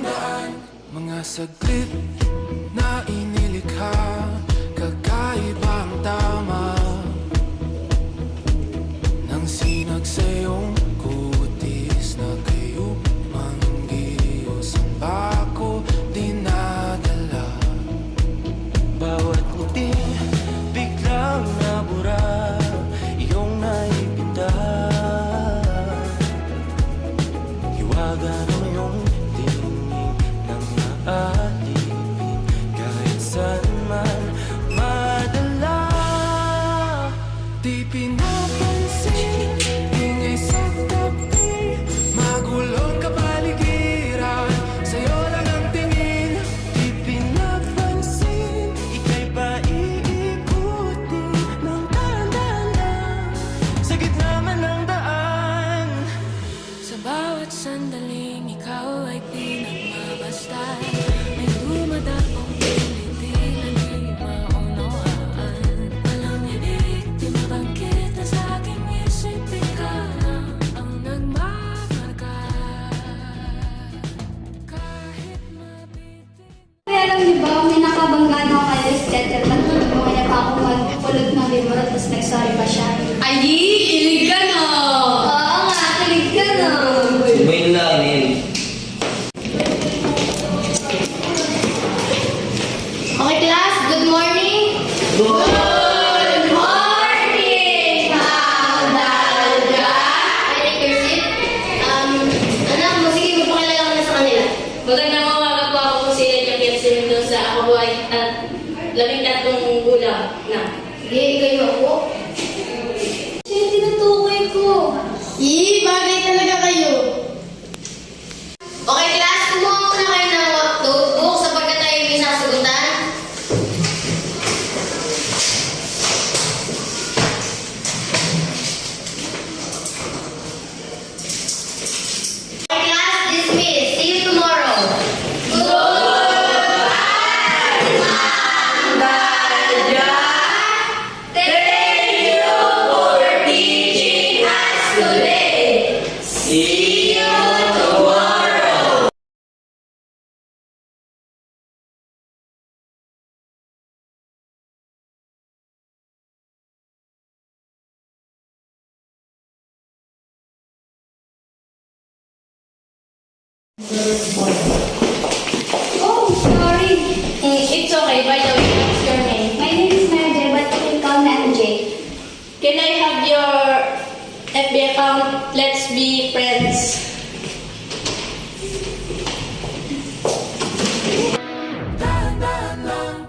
daan. Mga saglit na inilikha, kakaibang tama nang sinag sa iyong kutis na kayo manggiyos ang bako dinadala. Bawat ngiti biglang nabura, iyong naipita. Hiwaga ng iyong tingin nang aalipin kahit saan man madala. Di pinapansin, ingay sa tabi, magulong kapaligiran, sa'yo lang ang tingin. Di pinapansin, ika'y paiikutin ng dahan-dahan sa gitna man ng daan. Sa bawat sandaling ikaw ay pinagmabastan, may dumadapong pilitin na di maunawaan. Walang ibig, di mabangkit na sa aking isip, ikaw lang ang nagmamarka. Kahit mabitin. Kaya alam niyo ba, may nakabangga na ako kay Alice Chetter. Ba't tulungan niya pa ako magpulot ng libro tapos nag-sorry pa siya? Ay, ilig ka na! Oo nga, tulig ka na. May langin. Okay class, good morning. Good morning, Magdalga. I take your seat. Anak mo, sige, magpakilala ko na sa kanila. Magandang umaga po, ako po si Elia Kiatsin sa ako po ay 13 gulang na. Sige, kayo ako. Siya, tinutukoy ko. Bagay talaga kayo. Okay class, kumuha muna kayo ng notebook sapagkat tayo may sasagutan. Okay class, dismiss. See you tomorrow. See you tomorrow. Oh, sorry. It's okay, by the way, what's your name? My name is Mary, but you can call me MJ. Can I have your FB account? Let's be friends. Dahan-dahan lang,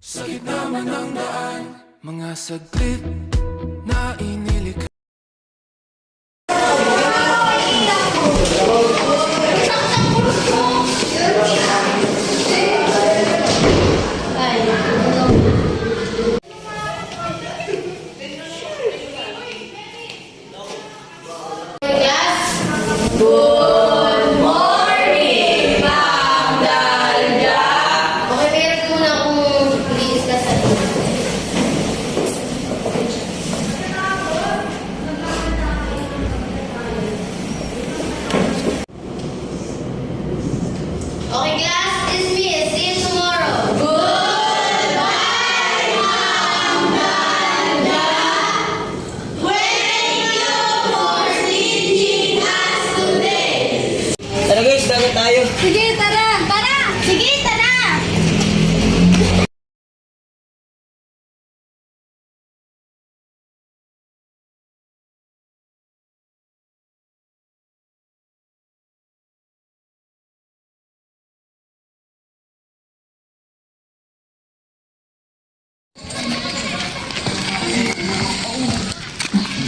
sa gitna man ng daan. Mga saglit na inilikha. Okay, meron muna akong i-discuss sa inyo. Okay, class, dismiss. See you tomorrow. Goodbye, Magdalga. Thank you for teaching us today. Tara guys, dagat tayo. Sige, tara! Tara! Sige, tara!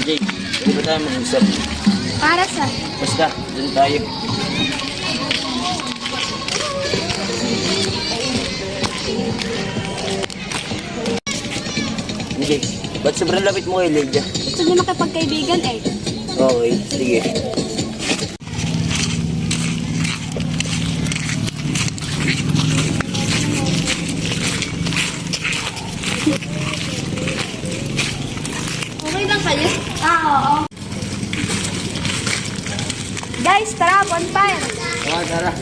Jake, hindi ba tayo mag-usap? Para sa... Basta, dun tayo. Jake, ba't sobrang lapit mo kay Lydia? Gusto niya makipagkaibigan eh. Okay, sige. Okay lang kayo? Oo. Guys, tara, bonfire! Tara.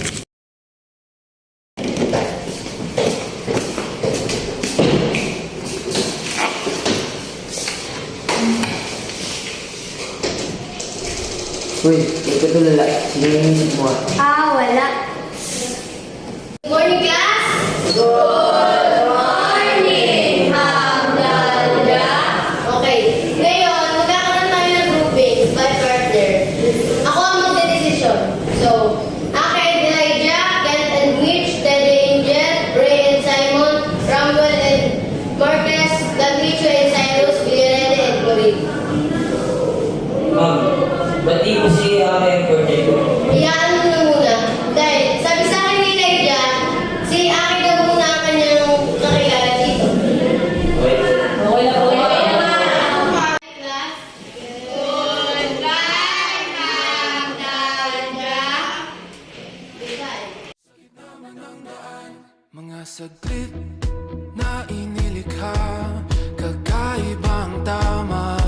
Uy, ito to lalaki. Sino yung inisip mo? Wala. Good morning, class! Good morning, Hamdalda! Okay, ngayon, magkakaroon tayo ng grouping by partner. Ako ang magdedesisyon. So, Akin, Elijah, Kent and Mitch, Teddy Angel, Ray and Simon, Ramwell and Marquez, Gamicho and Cyrus, Villarete and Corinne. Ma'am, ba't di mo si Ate birthday ko? Iyaan mo na muna. Dahil sabi sa akin ni Elijah, si Akin daw muna ang kanyang nakilala dito. Okay. Okay na po. Mga saglit na inilikha, kakaibang tama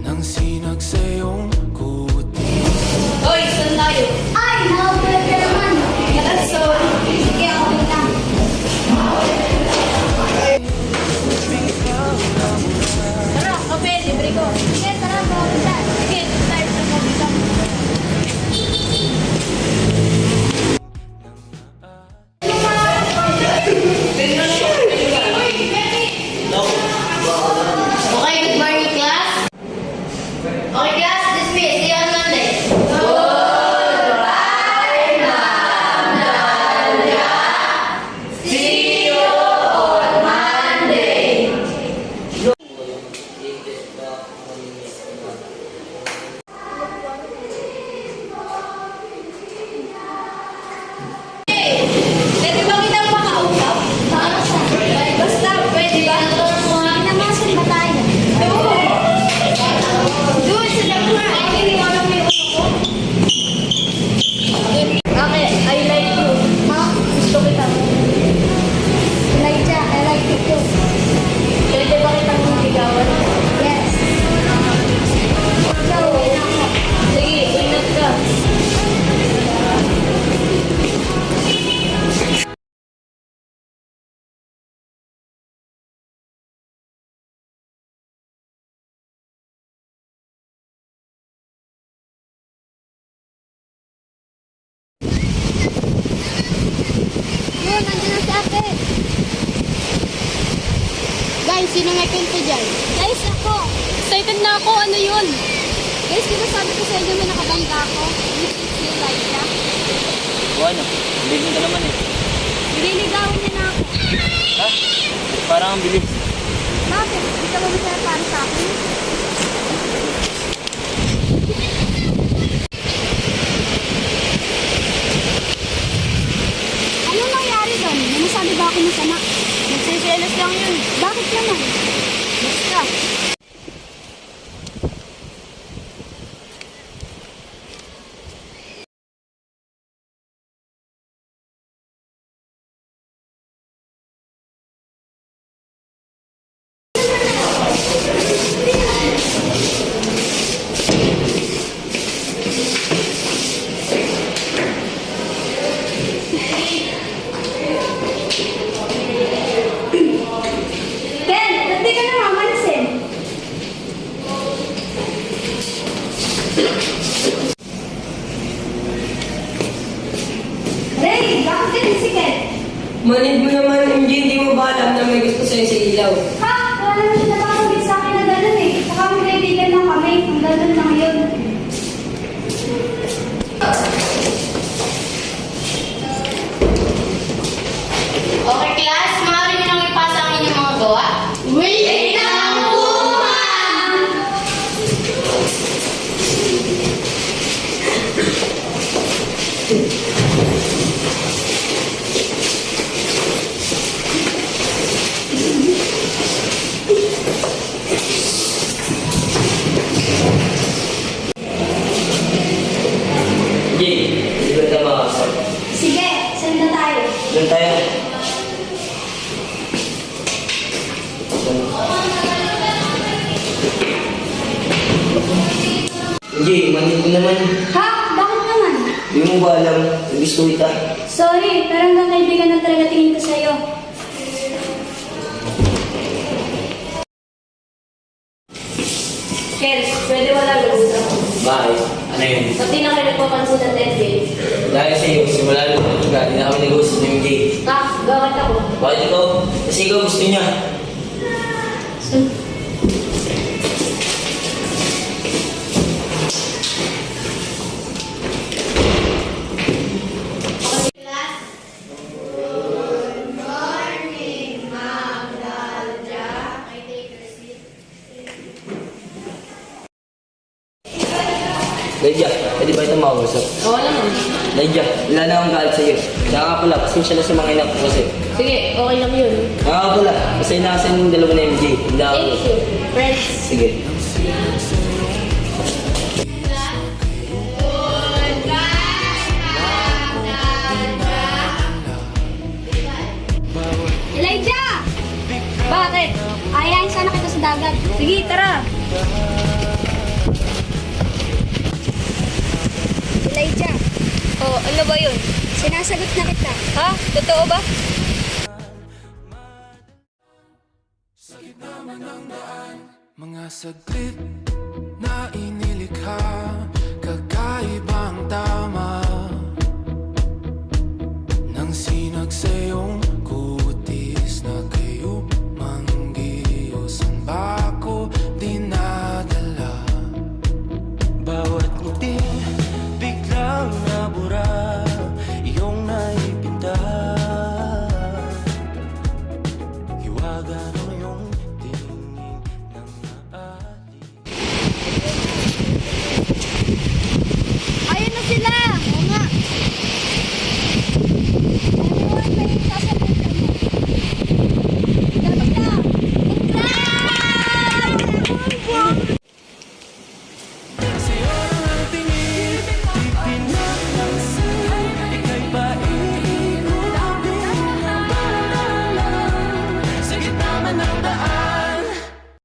ng sinag sa iyong kutis. Hoy, saan tayo? Ay, nakapwede naman. Sorry. Sige, okay lang. Tara, kape, libre ko. Sige, tara, bawal dyan. Sige, tayo sa pabisa. Okay, good morning, class. Okay, class, dismiss. See you on Monday. Pwede ba kitang makausap? Basta, pwede ba? Namasan ba tayo? Doon sa labura. Ay, iniwala mo yung ulo ko. Okay, I like you. Ha? Gusto kita. Elijah, I like you too. Pwede ba kitang ligawan? Yes. Ikaw, uwi na ako. Sige, ingat ka. Yun, nandiyan na si ate. Guys, sino may pinto dyan? Guys, ako. Excited na ako, ano yun? Guys, di ba sabi ko sa inyo may nakabangga ako? This is si Elijah. O ano? Hindi ka naman eh. Nililigawan niya na ako. Ha? Parang ang bilis. Bakit? Hindi ka ba masaya para sa akin? Anong nangyari doon? May nasabi ba ako masama? Nagsiselos lang yun. Bakit naman? Basta. Ben, ba't di ka namamansin? Ray, bakit ka nisiket? Manid mo naman, MJ, hindi mo ba alam na may gusto sa'yo sa ilaw? Ha? Wala naman siya nabanggit sa akin na gano'n eh. Saka magkaibigan lang kami. Ang gano'n lang yun. Okay, class. Maaari niyo nang ipasa ang inyong mga gawa. Wait lang po, ma'am! MJ, hindi ba tayo makakasal? Sige, saan na tayo? Doon tayo. MJ, manid mo naman. Ha? Bakit naman? Hindi mo ba alam? Gusto kita. Sorry, pero hanggang kaibigan na talaga tingin ko sa'yo. Kels, pwede wala mag Bakit? Ano yun? Ba't di na kayo nagpapansin ng Netflix? Dahil sa'yo, simula nung nagkika, di na kami nag-uusap ng MJ. Bakit ako? Bakit ikaw? Kasi ikaw gusto niya. Class. Good morning, Magdalena. I take your seat. Lydia, pwede ba ito makausap? Oo naman. Lydia, wala na akong galit sa'yo. Kaya nga pala, pasensya na sa mga inak ko kasi. Sige, okay lang yun. Kaya nga pala, kasi nakasin yung dalawa na MJ. Hindi ako. Thank you. Friends. Sige. Elijah! Bakit? Ayayin sana kita sa dagat. Sige, tara. Elijah. Oh, ano ba yun? Sinasagot na kita. Ha? Totoo ba? Mga saglit na inilikha, kakaibang tama